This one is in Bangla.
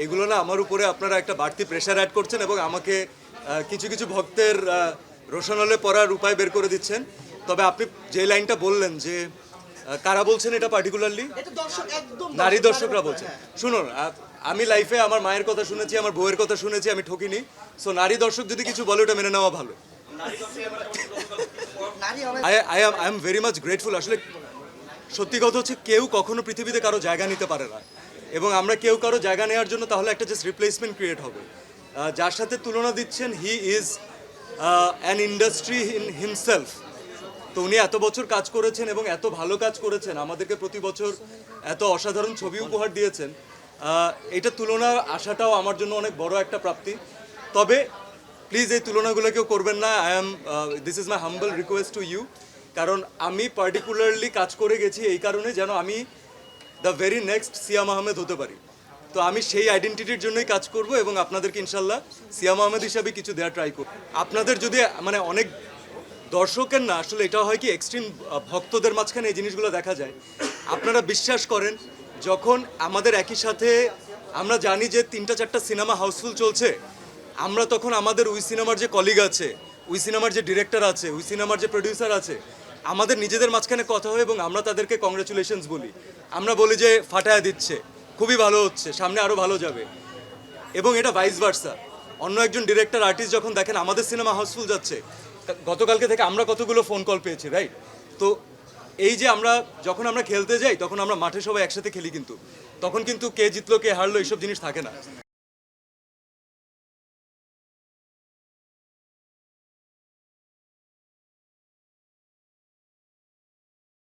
এগুলো না আমার উপরে আপনারা একটা বাড়তি প্রেশার অ্যাড করছেন এবং আমাকে কিছু কিছু ভক্তের রোশনালে পড়ার উপায় বের করে দিচ্ছেন। তবে আপনি যে লাইনটা বললেন যে কারা বলছেন এটা পার্টিকুলারলি, নারী দর্শকরা বলছেন। শুনুন, আমি লাইফে আমার মায়ের কথা শুনেছি, আমার বউয়ের কথা শুনেছি, আমি ঠকিনি। সো নারী দর্শক যদি কিছু বলে ওটা মেনে নেওয়া ভালো। I am very much grateful. আসলে সত্যি কথা হচ্ছে কেউ কখনো পৃথিবীতে কারো জায়গা নিতে পারে না, এবং আমরা কেউ কারো জায়গা নেওয়ার জন্য তাহলে একটা জাস্ট রিপ্লেসমেন্ট ক্রিয়েট হবে। যার সাথে তুলনা দিচ্ছেন, he is an industry in himself. তো উনি এত বছর কাজ করেছেন এবং এত ভালো কাজ করেছেন, আমাদেরকে প্রতি বছর এত অসাধারণ ছবি উপহার দিয়েছেন। এটা তুলনা আসাটাও আমার জন্য অনেক বড় একটা প্রাপ্তি। তবে প্লিজ এই তুলনাগুলো কেউ করবেন না। This is my humble request to you. কারণ আমি পার্টিকুলারলি কাজ করে গেছি এই কারণে যেন আমি দ্য ভেরি নেক্সট সিয়াম আহমেদ হতে পারি। তো আমি সেই আইডেন্টিটির জন্যই কাজ করব এবং আপনাদেরকে ইনশাল্লাহ সিয়াম আহমেদ হিসাবে কিছু দেওয়ার ট্রাই করব। আপনাদের যদি মানে অনেক দর্শকের না, আসলে এটা হয় কি এক্সট্রিম ভক্তদের মাঝখানে এই জিনিসগুলো দেখা যায়। আপনারা বিশ্বাস করেন, যখন আমাদের একই সাথে আমরা জানি যে 3-4টা সিনেমা হাউসফুল চলছে, আমরা তখন আমাদের ওই সিনেমার যে কলিগ আছে, ওই সিনেমার যে ডিরেক্টর আছে, ওই সিনেমার যে প্রডিউসার আছে, আমাদের নিজেদের মাঝখানে কথা হয় এবং আমরা তাদেরকে কংগ্রেচুলেশনস বলি। আমরা বলি যে ফাটায়া দিচ্ছে, খুবই ভালো হচ্ছে, সামনে আরও ভালো যাবে। এবং এটা ভাইস ভার্সা। অন্য একজন ডিরেক্টর আর্টিস্ট যখন দেখেন আমাদের সিনেমা হাউসফুল যাচ্ছে, গতকালকে থেকে আমরা কতগুলো ফোন কল পেয়েছি, রাইট? তো এই যে আমরা যখন আমরা খেলতে যাই তখন আমরা মাঠে সবাই একসাথে খেলি, কিন্তু তখন কিন্তু কে জিতলো কে হারলো এইসব জিনিস থাকে না।